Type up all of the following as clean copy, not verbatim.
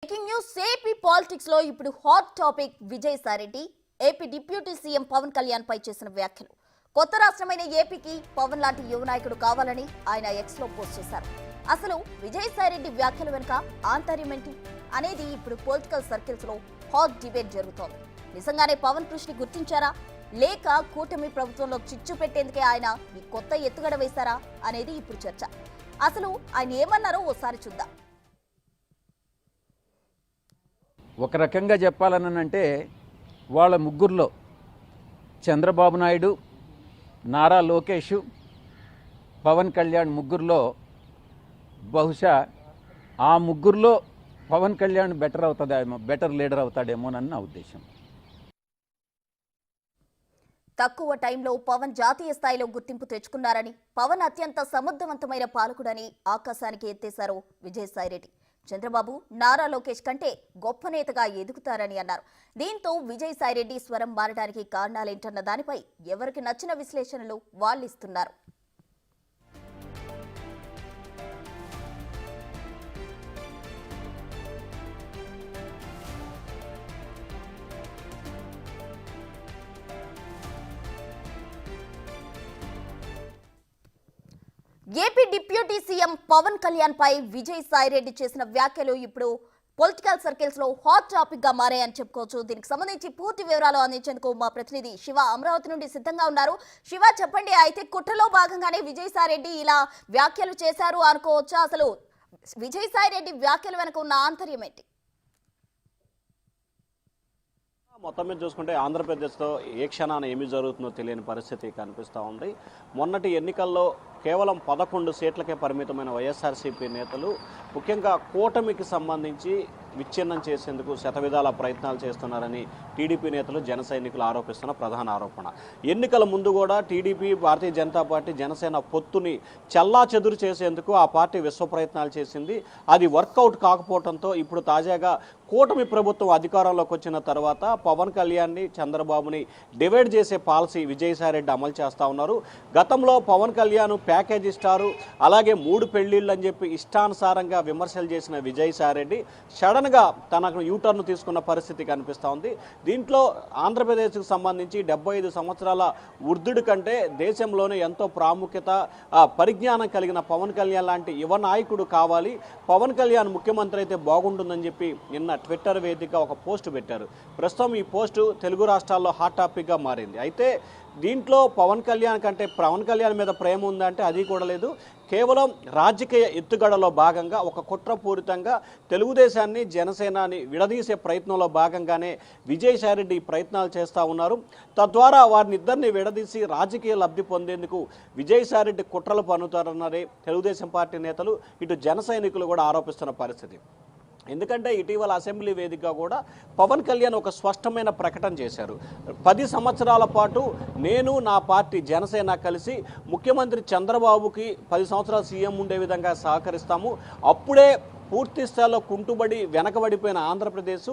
Breaking news AP politics లో ఇప్పుడు hot topic Vijayasai Reddy AP deputy CM Pawan Kalyan పై చేసిన వ్యాఖ్యలు. కొత్త రాష్ట్రమైన ఏపీకి పవన్ లాంటి యువ నాయకుడు కావాలని ఆయన ఎక్స్ లో పోస్ట్ చేశారు. అసలు విజయసాయిరెడ్డి వ్యాఖ్యల వెనుక ఆంతర్యం ఏంటి అనేది ఇప్పుడు పొలిటికల్ సర్కిల్స్ లో హాట్ డిబేట్ జరుగుతోంది. నిజంగానే పవన్ కృష్ణ గుర్తించారా లేక కూటమి ప్రభుత్వంలో చిచ్చు పెట్టేందుకే ఆయన ఈ కొత్త ఎత్తుగడ వేశారా అనేది ఇప్పుడు చర్చ. అసలు ఆయన ఏమన్నారో ఓసారి చూద్దాం. ఒక రకంగా చెప్పాలనంటే వాళ్ళ ముగ్గురులో చంద్రబాబు నాయుడు, నారా లోకేష్, పవన్ కళ్యాణ్ ముగ్గురులో బహుశా ఆ ముగ్గురులో పవన్ కళ్యాణ్ బెటర్ లీడర్ అవుతాడేమోనని నా ఉద్దేశం. తక్కువ టైంలో పవన్ జాతీయ స్థాయిలో గుర్తింపు తెచ్చుకున్నారని, పవన్ అత్యంత సమర్థవంతమైన పాలకుడని ఆకాశానికి ఎత్తేశారు విజయసాయిరెడ్డి. చంద్రబాబు, నారా లోకేష్ కంటే గొప్ప నేతగా ఎదుగుతారని అన్నారు. దీంతో విజయసాయిరెడ్డి స్వరం మారడానికి కారణాలేంటన్న దానిపై ఎవరికి నచ్చిన విశ్లేషణలు వాళ్ళిస్తున్నారు. AP deputy CM Pawan Kalyan పై విజయసాయిరెడ్డి చేసిన వ్యాఖ్యలు ఇప్పుడు పొలిటికల్ సర్కిల్స్ లో హాట్ టాపిక్ గా మారాయని చెప్పుకోవచ్చు. దీనికి సంబంధించి పూర్తి వివరాలు అందించేందుకు మా ప్రతినిధి శివ అమరావతి నుండి సిద్ధంగా ఉన్నారు. శివ, చెప్పండి, అయితే కుట్రలో భాగంగానే విజయసాయిరెడ్డి ఇలా వ్యాఖ్యలు చేశారు అనుకోవచ్చా? అసలు విజయసాయిరెడ్డి వ్యాఖ్యల వెనుక ఉన్న ఆంతర్యం ఏంటి? మొత్తం మీద చూసుకుంటే ఆంధ్రప్రదేశ్లో ఏ క్షణాన ఏమి జరుగుతుందో తెలియని పరిస్థితి కనిపిస్తూ ఉంది. మొన్నటి ఎన్నికల్లో కేవలం 11 సీట్లకే పరిమితమైన వైఎస్ఆర్సీపీ నేతలు ముఖ్యంగా కూటమికి సంబంధించి విచ్ఛిన్నం చేసేందుకు శతవిధాల ప్రయత్నాలు చేస్తున్నారని టీడీపీ నేతలు, జన సైనికులు ఆరోపిస్తున్న ప్రధాన ఆరోపణ. ఎన్నికల ముందు కూడా టీడీపీ, భారతీయ జనతా పార్టీ, జనసేన పొత్తుని చెల్లాచెదురు చేసేందుకు ఆ పార్టీ విశ్వ ప్రయత్నాలు చేసింది. అది వర్కౌట్ కాకపోవడంతో ఇప్పుడు తాజాగా కూటమి ప్రభుత్వం అధికారంలోకి వచ్చిన తర్వాత పవన్ కళ్యాణ్ని, చంద్రబాబుని డివైడ్ చేసే పాలసీ విజయసాయిరెడ్డి అమలు చేస్తూ ఉన్నారు. గతంలో పవన్ కళ్యాణ్ ప్యాకేజ్ ఇస్తారు, అలాగే 3 పెళ్లిళ్ళు అని చెప్పి ఇష్టానుసారంగా విమర్శలు చేసిన విజయసాయిరెడ్డి సడన్గా తనకు యూటర్న్ తీసుకున్న పరిస్థితి కనిపిస్తూ ఉంది. దీంట్లో ఆంధ్రప్రదేశ్కు సంబంధించి 75 సంవత్సరాల వృద్ధుడి కంటే దేశంలోనే ఎంతో ప్రాముఖ్యత, పరిజ్ఞానం కలిగిన పవన్ కళ్యాణ్ లాంటి యువ నాయకుడు కావాలి, పవన్ కళ్యాణ్ ముఖ్యమంత్రి అయితే బాగుంటుందని చెప్పి నిన్న ట్విట్టర్ వేదికగా ఒక పోస్ట్ పెట్టారు. ప్రస్తుతం ఈ పోస్టు తెలుగు రాష్ట్రాల్లో హాట్ టాపిక్గా మారింది. అయితే దీంట్లో పవన్ కళ్యాణ్ కంటే పవన్ కళ్యాణ్ మీద ప్రేమ ఉందంటే అది కూడా లేదు. కేవలం రాజకీయ ఎత్తుగడలో భాగంగా ఒక కుట్రపూరితంగా తెలుగుదేశాన్ని, జనసేనాని విడదీసే ప్రయత్నంలో భాగంగానే విజయసాయిరెడ్డి ప్రయత్నాలు చేస్తూ ఉన్నారు. తద్వారా వారిని ఇద్దరిని విడదీసి రాజకీయ లబ్ధి పొందేందుకు విజయసాయిరెడ్డి కుట్రలు పన్నుతారన్నదే తెలుగుదేశం పార్టీ నేతలు, ఇటు జన సైనికులు కూడా ఆరోపిస్తున్న పరిస్థితి. ఎందుకంటే ఇటీవల అసెంబ్లీ వేదికగా కూడా పవన్ కళ్యాణ్ ఒక స్పష్టమైన ప్రకటన చేశారు. 10 సంవత్సరాల పాటు నేను, నా పార్టీ జనసేన కలిసి ముఖ్యమంత్రి చంద్రబాబుకి 10 సంవత్సరాలు సీఎం ఉండే విధంగా సహకరిస్తాము. అప్పుడే పూర్తి స్థాయిలో కుంటుబడి వెనకబడిపోయిన ఆంధ్రప్రదేశ్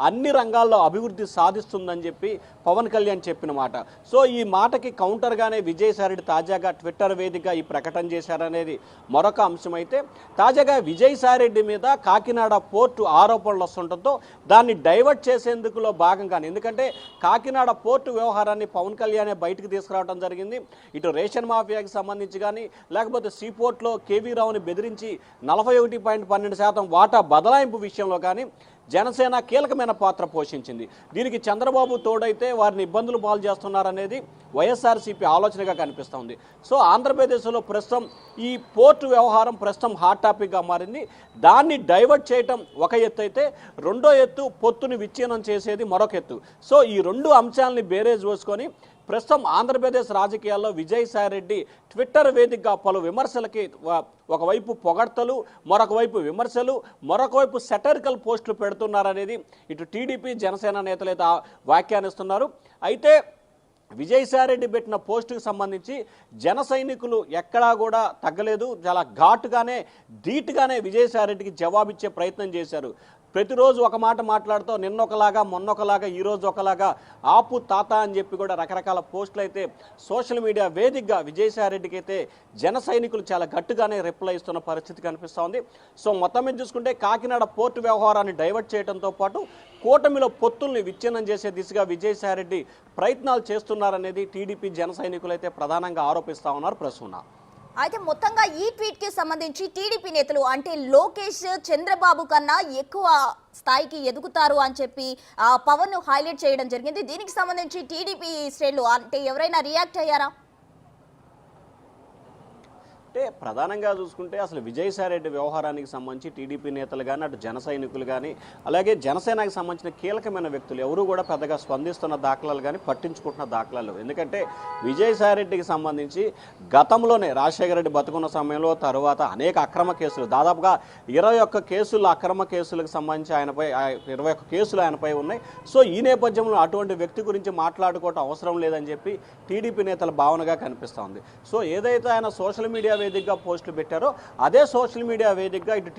అన్ని రంగాల్లో అభివృద్ధి సాధిస్తుందని చెప్పి పవన్ కళ్యాణ్ చెప్పిన మాట. సో ఈ మాటకి కౌంటర్గానే విజయసాయిరెడ్డి తాజాగా ట్విట్టర్ వేదికగా ఈ ప్రకటన చేశారనేది మరొక అంశమైతే, తాజాగా విజయసాయిరెడ్డి మీద కాకినాడ పోర్టు ఆరోపణలు వస్తుండటంతో దాన్ని డైవర్ట్ చేసేందుకులో భాగంగానే, ఎందుకంటే కాకినాడ పోర్టు వ్యవహారాన్ని పవన్ కళ్యాణే బయటకు తీసుకురావడం జరిగింది. ఇటు రేషన్ మాఫియాకి సంబంధించి కానీ, లేకపోతే సీపోర్ట్లో కేవీ రావుని బెదిరించి 41.12% వాటా బదలాయింపు విషయంలో కానీ జనసేన కీలకమైన పాత్ర పోషించింది. దీనికి చంద్రబాబు తోడైతే వారిని ఇబ్బందులు పాలు చేస్తున్నారనేది వైఎస్ఆర్సీపీ ఆలోచనగా కనిపిస్తోంది. సో ఆంధ్రప్రదేశ్లో ప్రస్తుతం ఈ పోర్టు వ్యవహారం ప్రస్తుతం హాట్ టాపిక్గా మారింది. దాన్ని డైవర్ట్ చేయటం ఒక ఎత్తు అయితే, రెండో ఎత్తు పొత్తుని విచ్ఛిన్నం చేసేది మరొక ఎత్తు. సో ఈ 2 అంశాలని బేరేజ్ వేసుకొని ప్రస్తుతం ఆంధ్రప్రదేశ్ రాజకీయాల్లో విజయసాయిరెడ్డి ట్విట్టర్ వేదికగా పలు విమర్శలకి, ఒకవైపు పొగడ్తలు, మరొక వైపు విమర్శలు, మరొక వైపు సెటరికల్ పోస్టులు పెడుతున్నారనేది ఇటు టీడీపీ, జనసేన నేతలైతే వ్యాఖ్యానిస్తున్నారు. అయితే విజయసాయిరెడ్డి పెట్టిన పోస్టుకు సంబంధించి జన సైనికులు ఎక్కడా కూడా తగ్గలేదు. చాలా ఘాటుగానే, ధీటుగానే విజయసాయిరెడ్డికి జవాబిచ్చే ప్రయత్నం చేశారు. ప్రతిరోజు ఒక మాట మాట్లాడుతూ నిన్నొకలాగా మొన్నొకలాగా ఈరోజు ఒకలాగా ఆపు తాత అని చెప్పి కూడా రకరకాల పోస్టులు అయితే సోషల్ మీడియా వేదికగా విజయసాయిరెడ్డికి అయితే జన సైనికులు చాలా గట్టిగానే రిప్లై ఇస్తున్న పరిస్థితి కనిపిస్తూ ఉంది. సో మొత్తం మీద చూసుకుంటే కాకినాడ పోర్టు వ్యవహారాన్ని డైవర్ట్ చేయడంతో పాటు కూటమిలో పొత్తుల్ని విచ్ఛిన్నం చేసే దిశగా విజయసాయిరెడ్డి ప్రయత్నాలు చేస్తున్నారనేది టీడీపీ జన సైనికులు అయితే ప్రధానంగా ఆరోపిస్తూ ఉన్నారు ప్రసూన. అయితే మొత్తంగా ఈ ట్వీట్ కి సంబంధించి టీడీపీ నేతలు అంటే లోకేష్ చంద్రబాబు కన్నా ఎక్కువ స్థాయికి ఎదుగుతారు అని చెప్పి పవన్ ను హైలైట్ చేయడం జరిగింది. దీనికి సంబంధించి టీడీపీ శ్రేణులు అంటే ఎవరైనా రియాక్ట్ అయ్యారా? అంటే ప్రధానంగా చూసుకుంటే అసలు విజయసాయిరెడ్డి వ్యవహారానికి సంబంధించి టీడీపీ నేతలు కానీ అటు జన సైనికులు కానీ అలాగే జనసేనకి సంబంధించిన కీలకమైన వ్యక్తులు ఎవరు కూడా పెద్దగా స్పందిస్తున్న దాఖలాలు కానీ పట్టించుకుంటున్న దాఖలాలు. ఎందుకంటే విజయసాయిరెడ్డికి సంబంధించి గతంలోనే రాజశేఖర రెడ్డి బతుకున్న సమయంలో తరువాత అనేక అక్రమ కేసులు దాదాపుగా 21 కేసులు అక్రమ కేసులకు సంబంధించి ఆయనపై 21 కేసులు ఆయనపై ఉన్నాయి. సో ఈ నేపథ్యంలో అటువంటి వ్యక్తి గురించి మాట్లాడుకోవటం అవసరం లేదని చెప్పి టీడీపీ నేతల భావనగా కనిపిస్తూ ఉంది. సో ఏదైతే ఆయన సోషల్ మీడియా వేదికగా పోస్టులు పెట్టారో అదే సోషల్ మీడియా వేదికగా ఇటు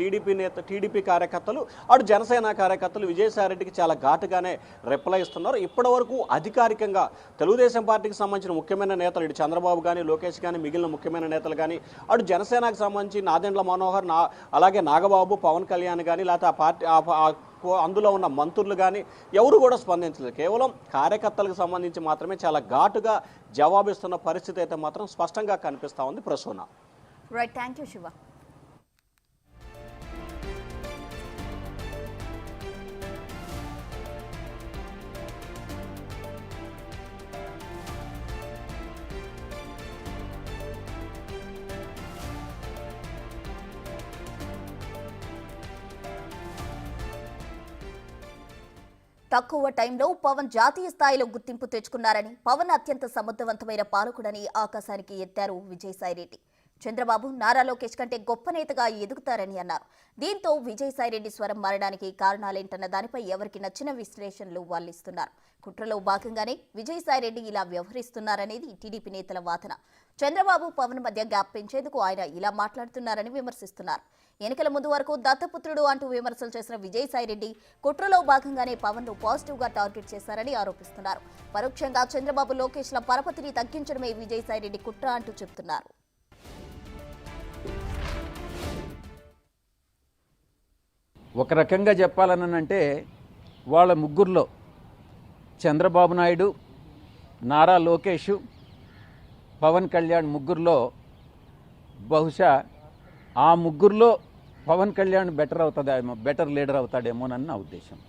టీడీపీ కార్యకర్తలు అటు జనసేన కార్యకర్తలు విజయసాయిరెడ్డికి చాలా ఘాటుగానే రిప్లై ఇస్తున్నారు. ఇప్పటి వరకు అధికారికంగా తెలుగుదేశం పార్టీకి సంబంధించిన ముఖ్యమైన నేతలు ఇటు చంద్రబాబు కానీ లోకేష్ కానీ మిగిలిన ముఖ్యమైన నేతలు కానీ అటు జనసేనకు సంబంధించి నాదెండ్ల మనోహర్ అలాగే నాగబాబు పవన్ కళ్యాణ్ కానీ లేకపోతే ఆ పార్టీ అందులో ఉన్న మంత్రులు కానీ ఎవరు కూడా స్పందించలేదు. కేవలం కార్యకర్తలకు సంబంధించి మాత్రమే చాలా ఘాటుగా జవాబిస్తున్న పరిస్థితి అయితే మాత్రం స్పష్టంగా కనిపిస్తూ ఉంది Prasuna. Right, thank you Shiva. తక్కువ టైంలో పవన్ జాతీయ స్థాయిలో గుర్తింపు తెచ్చుకున్నారని, పవన్ అత్యంత సమర్థవంతమైన పాలకుడని ఆకాశానికి ఎత్తారు విజయసాయిరెడ్డి. చంద్రబాబు నారా లోకేష్ కంటే గొప్ప నేతగా ఎదుగుతారని అన్నారు. దీంతో విజయసాయిరెడ్డి స్వరం మారడానికి కారణాలేంటన్న దానిపై ఎవరికి నచ్చిన విశ్లేషణలు వాళ్ళిస్తున్నారు. కుట్రలో భాగంగానే విజయసాయిరెడ్డి ఇలా వ్యవహరిస్తున్నారనేది టీడీపీ నేతల వాదన. చంద్రబాబు పవన్ మధ్య గ్యాప్ పెంచేందుకు ఆయన ఇలా మాట్లాడుతున్నారని విమర్శిస్తున్నారు. ఎన్నికల ముందు వరకు దత్తపుత్రుడు అంటూ విమర్శలు చేసిన విజయసాయిరెడ్డి కుట్రలో భాగంగానే పవన్ ను పాజిటివ్ గా టార్గెట్ చేశారని ఆరోపిస్తున్నారు. పరోక్షంగా చంద్రబాబు లోకేష్ల పరపతిని తగ్గించడమే విజయసాయిరెడ్డి కుట్ర అంటూ చెబుతున్నారు. ఒక రకంగా చెప్పాలనంటే వాళ్ళ ముగ్గురులో చంద్రబాబు నాయుడు, నారా లోకేష్, పవన్ కళ్యాణ్ ముగ్గురులో బహుశా ఆ ముగ్గురులో పవన్ కళ్యాణ్ బెటర్ లీడర్ అవుతాడేమోనని నా ఉద్దేశం.